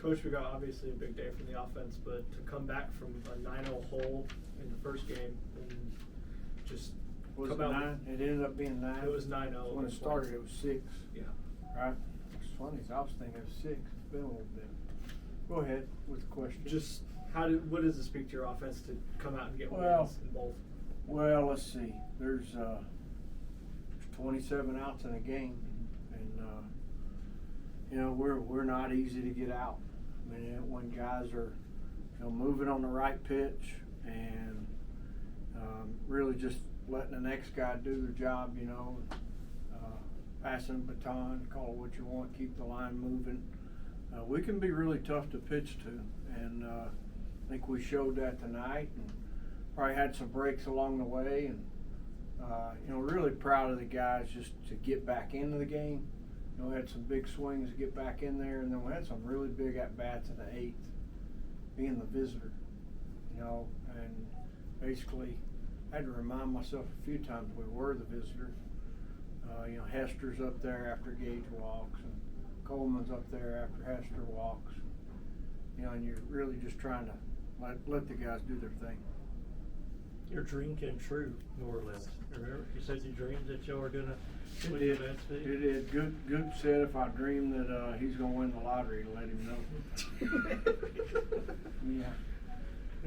Coach, we got obviously a big day from the offense, but to come back from a 9-0 hole in the first game and just Was come it out. 9? It ended up being 9. It was 9-0. When it started, it was 6. Yeah. Right? It's funny. I was thinking it was 6. It's been a little bit. Go ahead with the question. Just what does it speak to your offense to come out and get wins in both? Well, let's see. There's 27 outs in a game, and we're not easy to get out. I mean, when guys are moving on the right pitch and really just letting the next guy do their job, passing the baton, call it what you want, keep the line moving. We can be really tough to pitch to, and I think we showed that tonight, and probably had some breaks along the way, and really proud of the guys just to get back into the game. We had some big swings to get back in there, and then we had some really big at-bats in the 8th, being the visitor, and basically I had to remind myself a few times we were the visitor. Hester's up there after Gage walks, and Coleman's up there after Hester walks, and you're really just trying to let the guys do their thing. Your dream came true, more or less. Remember, you said you dreamed that y'all were gonna win the bad speed. It did. Good said if I dream that he's gonna win the lottery, to let him know. Yeah.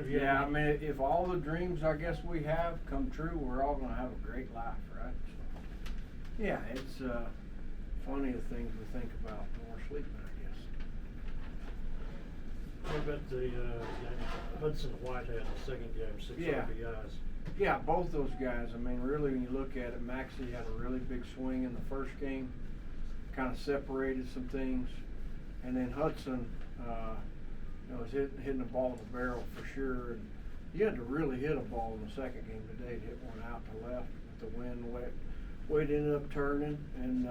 Yeah, I mean, if all the dreams I guess we have come true, we're all gonna have a great life, right? So, yeah, it's funny the things we think about when we're sleeping, I guess. What about the Hudson Whitehead in the second game, 6 RBIs? Yeah, both those guys. I mean, really, when you look at it, Maxie had a really big swing in the first game, kind of separated some things, and then Hudson, was hitting the ball in the barrel for sure. And you had to really hit a ball in the second game today to hit one out to left with the wind. Way it ended up turning, and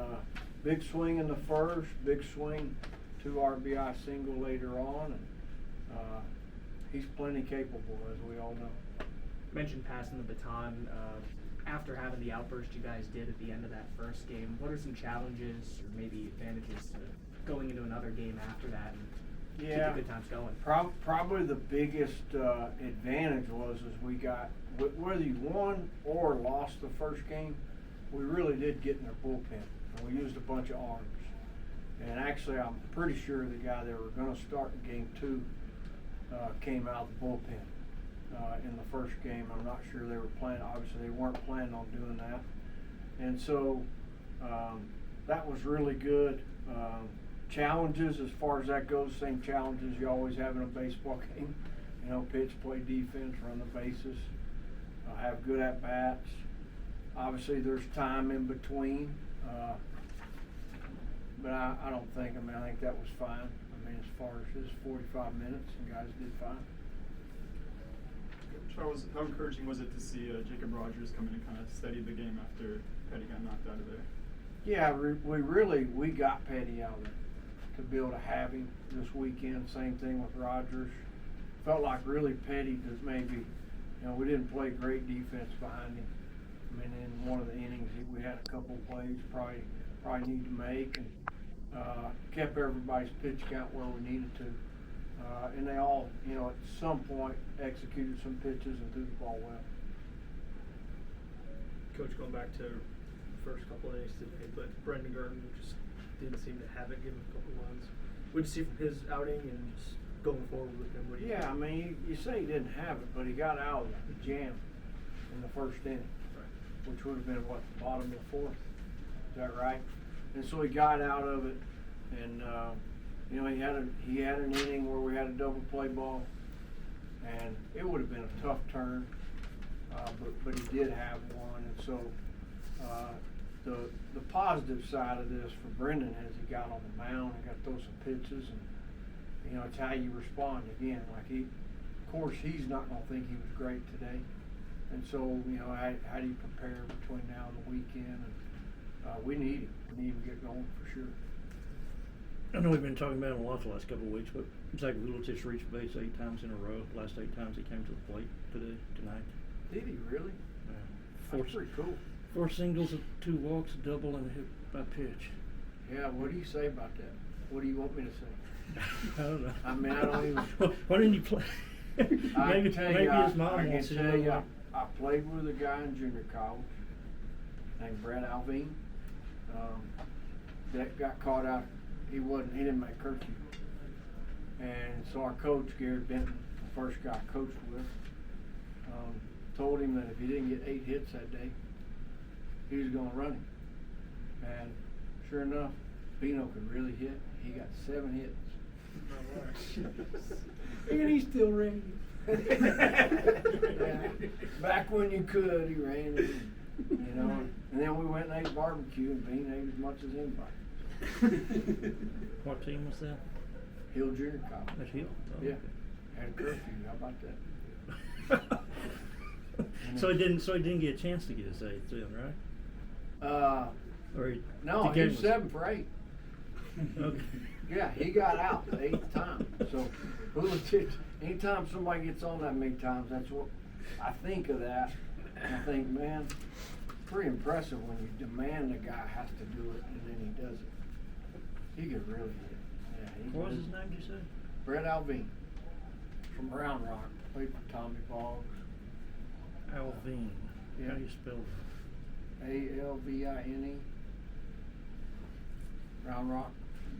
big swing in the first, big swing, 2 RBI single later on, and he's plenty capable, as we all know. Mentioned passing the baton. After having the outburst you guys did at the end of that first game, what are some challenges or maybe advantages to going into another game after that and keep the good times going? Probably the biggest advantage is we got, whether you won or lost the first game, we really did get in their bullpen, and we used a bunch of arms. And actually, I'm pretty sure the guy that were going to start in game 2 came out of the bullpen in the first game. I'm not sure they were planning. Obviously, they weren't planning on doing that. And so that was really good. Challenges as far as that goes, same challenges you always have in a baseball game. Pitch, play defense, run the bases, have good at-bats. Obviously, there's time in between. But I don't think, I think that was fine. As far as his 45 minutes, the guys did fine. Charles, how encouraging was it to see Jacob Rogers come in and kind of steady the game after Petty got knocked out of there? Yeah, we got Petty out of there to be able to have him this weekend. Same thing with Rogers. Felt like really Petty because maybe, we didn't play great defense behind him. In one of the innings, we had a couple plays probably need to make, and kept everybody's pitch count where we needed to. And they all, at some point executed some pitches and threw the ball well. Coach, going back to the first couple of innings today, but Brendan Gurton just didn't seem to have it, give him a couple runs. What did you see from his outing and just going forward with him? Yeah, you say he didn't have it, but he got out of the jam in the first inning, which would have been the bottom of the 4th. Is that right? And so he got out of it, and he had an inning where we had a double play ball, and it would have been a tough turn, but he did have one. And so the positive side of this for Brendan is he got on the mound and got to throw some pitches, and it's how you respond. Again, of course he's not going to think he was great today, and so how do you prepare between now and the weekend? And we need him. We need him to get going for sure. I know we've been talking about him a lot the last couple of weeks, but Zach Vuletic reached base 8 times in a row. Last 8 times he came to the plate tonight. Did he really? Yeah. That's pretty cool. 4 singles, 2 walks, a double, and a hit by pitch. Yeah, what do you say about that? What do you want me to say? I don't know. I mean, I don't even. Why didn't you play? I maybe can tell maybe you, his mom I can wants you to tell you, know. I played with a guy in junior college named Brett Alvin. That got caught out. He didn't make curfew. And so our coach, Gary Benton, the first guy I coached with, told him that if he didn't get 8 hits that day, he was going to run him. And sure enough, Fino could really hit. He got 7 hits. And he still ran him. Yeah. Back when you could, he ran him. You know, and then we went and ate barbecue, and Bean ate as much as anybody. What team was that? Hill Junior College. At Hill? Oh, Yeah. okay. Had a curfew. How about that? So he didn't get a chance to get his 8th then, right? Or No, the he game was 7 for 8. Okay. Yeah, he got out the 8th time. So, anytime somebody gets on that many times, that's what I think of that. And I think, man, pretty impressive when you demand a guy has to do it and then he does it. He could really hit. Yeah, What was his name, did you say? Brett Alvin from Round Rock. Played for Tommy Boggs. Alvin. Yeah. How do you spell that? Alvine. Round Rock.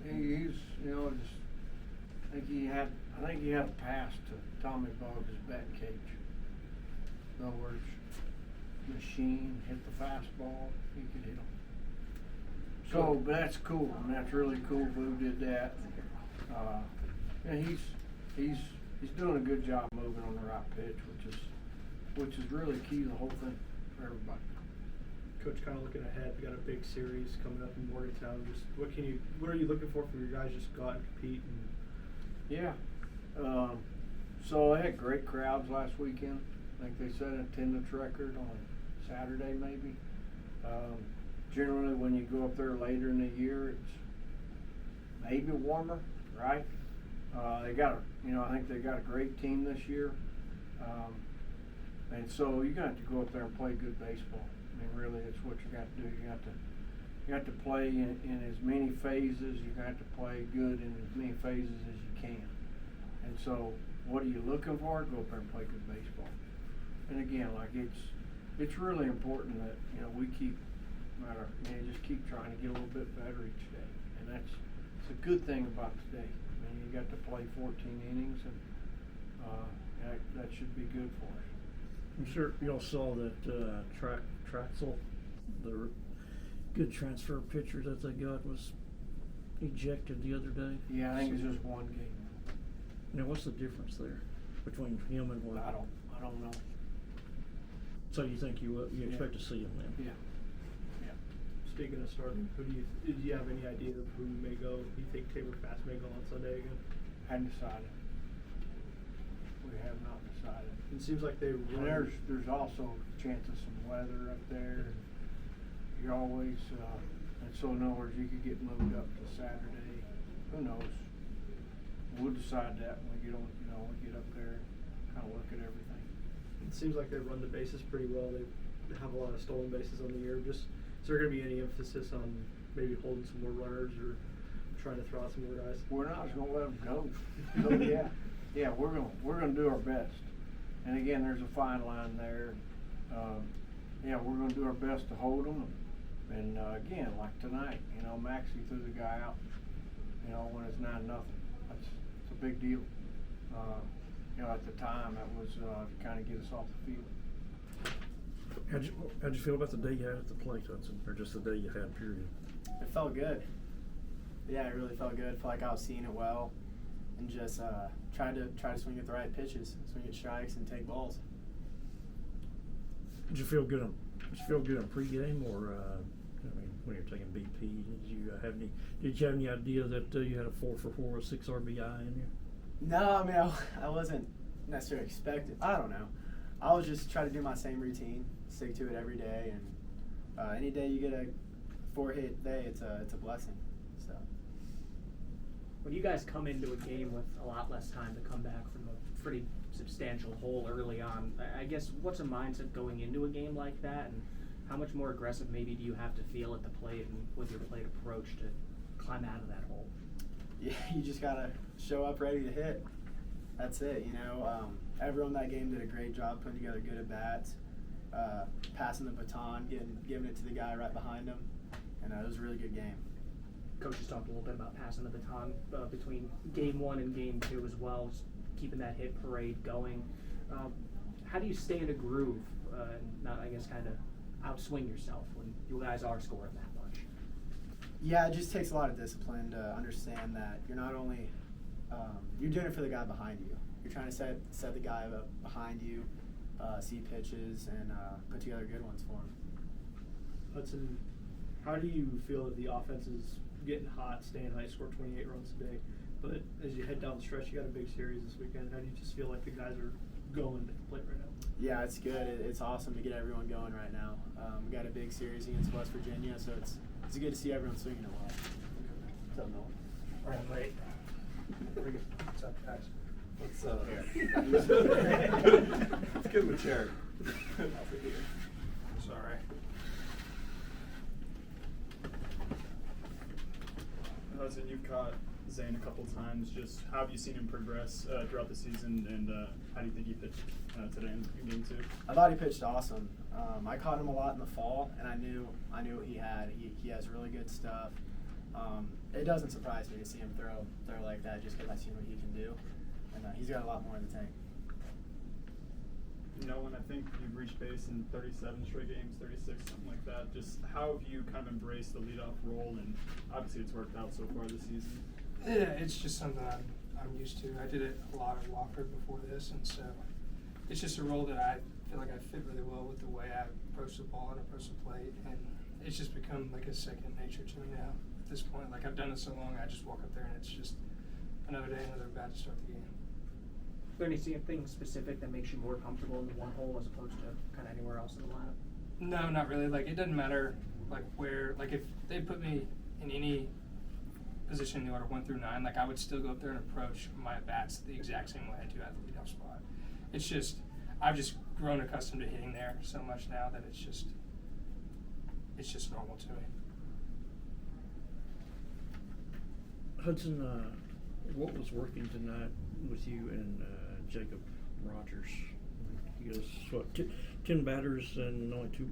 He's, you know, just I think he had a pass to Tommy Boggs' batting cage. In other words, machine, hit the fastball, he could hit him. So, but that's cool, and that's really cool. Boo did that. And he's doing a good job moving on the right pitch, which is really key to the whole thing for everybody. Coach, kind of looking ahead, we got a big series coming up in Morgantown. Just what are you looking for from your guys? Just go out and compete. Yeah. So I had great crowds last weekend. I think they set an attendance record on Saturday maybe. Generally when you go up there later in the year, it's maybe warmer, right? I think they got a great team this year. And so you're gonna have to go up there and play good baseball. I mean, really, that's what you got to do. You got to play in as many phases. You got to play good in as many phases as you can. And so, what are you looking for? Go up there and play good baseball. And again, like it's really important that we just keep trying to get a little bit better each day. And it's a good thing about today. I mean, you got to play 14 innings, and that should be good for us. I'm sure y'all saw that Traxel, the good transfer pitcher that they got, was ejected the other day. Yeah, I think it's just one game. Now, what's the difference there between him and what? I don't know. So you think you expect to see him then? Yeah. Speaking of starting, do you have any idea of who may go? Do you think Tabor Fast may go on Sunday again? Hadn't decided. We have not decided. It seems like they And run. there's also a chance of some weather up there. You're always, and so in other words, you could get moved up to Saturday. Who knows? We'll decide that when we get on. We get up there, kind of look at everything. It seems like they run the bases pretty well. They have a lot of stolen bases on the year. Is there going to be any emphasis on maybe holding some more runners or trying to throw out some more guys? We're not just gonna let them go. So yeah, we're gonna do our best. And again, there's a fine line there. We're gonna do our best to hold them. And again, like tonight, Maxie threw the guy out. When it's 9-0, it's a big deal. At the time, that was to kind of get us off the field. How'd you feel about the day you had at the plate, Hudson, or just the day you had, period? It felt good. Yeah, it really felt good. I felt like I was seeing it well, and just try to swing at the right pitches, swing at strikes, and take balls. Did you feel good on pregame, or when you're taking BP? Did you have any idea that you had a 4-for-4 or 6 RBI in you? No, I mean I wasn't necessarily expecting. I don't know. I was just trying to do my same routine, stick to it every day, and any day you get a 4-hit day, it's a blessing. So. When you guys come into a game with a lot less time to come back from a pretty substantial hole early on, I guess what's a mindset going into a game like that, and how much more aggressive maybe do you have to feel at the plate and with your plate approach to climb out of that hole? you just gotta show up ready to hit. That's it. Everyone that game did a great job putting together good at bats, passing the baton, giving it to the guy right behind him, and it was a really good game. Coach just talked a little bit about passing the baton between game 1 and game 2 as well, just keeping that hit parade going. How do you stay in a groove and not, I guess, kind of outswing yourself when you guys are scoring that much? Yeah, it just takes a lot of discipline to understand that you're not only you're doing it for the guy behind you. You're trying to set the guy up behind you, see pitches, and put together good ones for him. Hudson, how do you feel that the offense is getting hot, staying high, score 28 runs a day, but as you head down the stretch, you got a big series this weekend. How do you just feel like the guys are going at the plate right now? Yeah, it's good. It's awesome to get everyone going right now. We got a big series against West Virginia, so it's good to see everyone swinging it well. What's up, Nolan? Running late. What's up, guys? Let's give him a chair. Sorry. Hudson, you've caught Zane a couple times. Just how have you seen him progress throughout the season, and how do you think he pitched today in game 2? I thought he pitched awesome. I caught him a lot in the fall, and I knew what he had. He has really good stuff. It doesn't surprise me to see him throw like that, just because I've seen what he can do, and he's got a lot more in the tank. Nolan, I think you've reached base in 37 straight games, 36, something like that. Just how have you kind of embraced the leadoff role, and obviously it's worked out so far this season? Yeah, it's just something I'm used to. I did it a lot at Wofford before this, and so it's just a role that I feel like I fit really well with the way I approach the ball and approach the plate, and it's just become like a second nature to me now. At this point, like I've done it so long, I just walk up there and it's just another day, another bat to start the game. Is there anything specific that makes you more comfortable in the one hole as opposed to kind of anywhere else in the lineup? No, not really. Like it doesn't matter like where, like if they put me in any position in the order 1 through 9, like I would still go up there and approach my bats the exact same way I do at the leadoff spot. It's just I've just grown accustomed to hitting there so much now that it's just normal to me. Hudson, what was working tonight with you and Jacob Rogers? You guys, what, 10 batters and only 2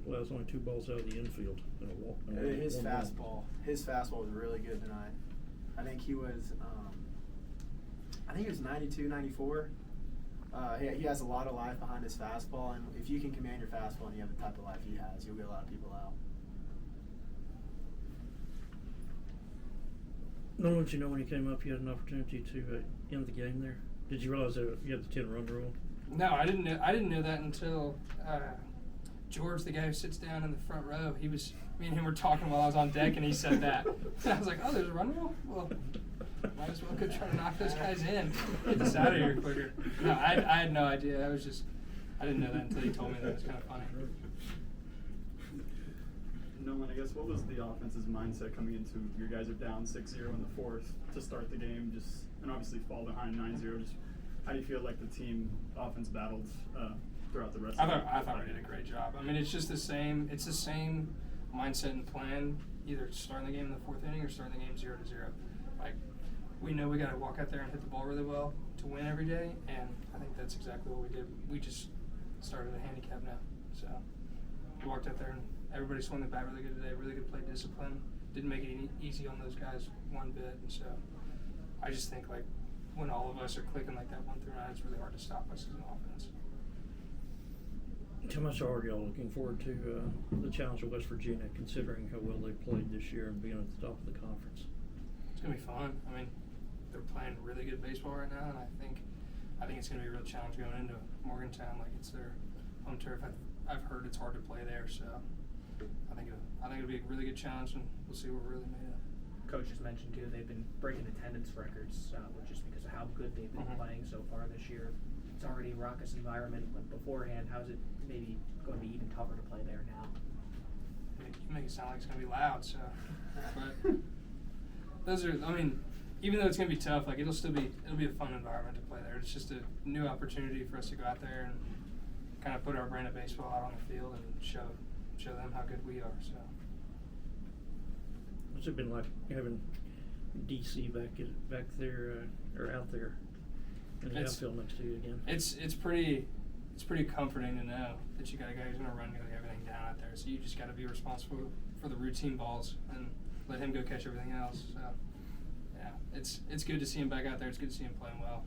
balls out of the infield and a walk. His fastball was really good tonight. I think he was 92, 94. He has a lot of life behind his fastball, and if you can command your fastball and you have the type of life he has, you'll get a lot of people out. Nolan, you know when he came up, you had an opportunity to end the game there. Did you realize that you had the 10-run rule? No, I didn't know that until George, the guy who sits down in the front row. Me and him were talking while I was on deck, and he said that. And I was like, "Oh, there's a run rule? Well, might as well go try to knock those guys in. Get this out of here quicker." No, I had no idea. I didn't know that until he told me that. It was kind of funny. Nolan, I guess what was the offense's mindset coming into your guys are down 6-0 in the 4th to start the game, and obviously fall behind 9-0. Just how do you feel like the team offense battled throughout the rest of the game? I thought we did a great job. I mean, it's just the same. It's the same mindset and plan. Either starting the game in the 4th inning or starting the game 0-0. Like we know we got to walk out there and hit the ball really well to win every day, and I think that's exactly what we did. We just started a handicap now, so we walked out there and everybody swung the bat really good today. Really good play discipline. Didn't make it easy on those guys one bit, and so I just think like when all of us are clicking like that 1 through 9, it's really hard to stop us as an offense. How much are y'all looking forward to the challenge of West Virginia, considering how well they played this year and being at the top of the conference? It's gonna be fun. I mean, they're playing really good baseball right now, and I think it's gonna be a real challenge going into Morgantown. Like it's their home turf. I've heard it's hard to play there, so I think it'll be a really good challenge, and we'll see what we're really made of. Coach just mentioned too they've been breaking attendance records just because of how good they've been playing so far this year. It's already a raucous environment beforehand. How's it maybe going to be even tougher to play there now? You make it sound like it's going to be loud, so. But those are, I mean, even though it's going to be tough, like it'll be a fun environment to play there. It's just a new opportunity for us to go out there and kind of put our brand of baseball out on the field and show them how good we are. So. What's it been like having DC back there or out there in the outfield next to you again. It's pretty comforting to know that you got a guy who's gonna run everything down out there. So you just got to be responsible for the routine balls and let him go catch everything else. So yeah, it's good to see him back out there. It's good to see him playing well.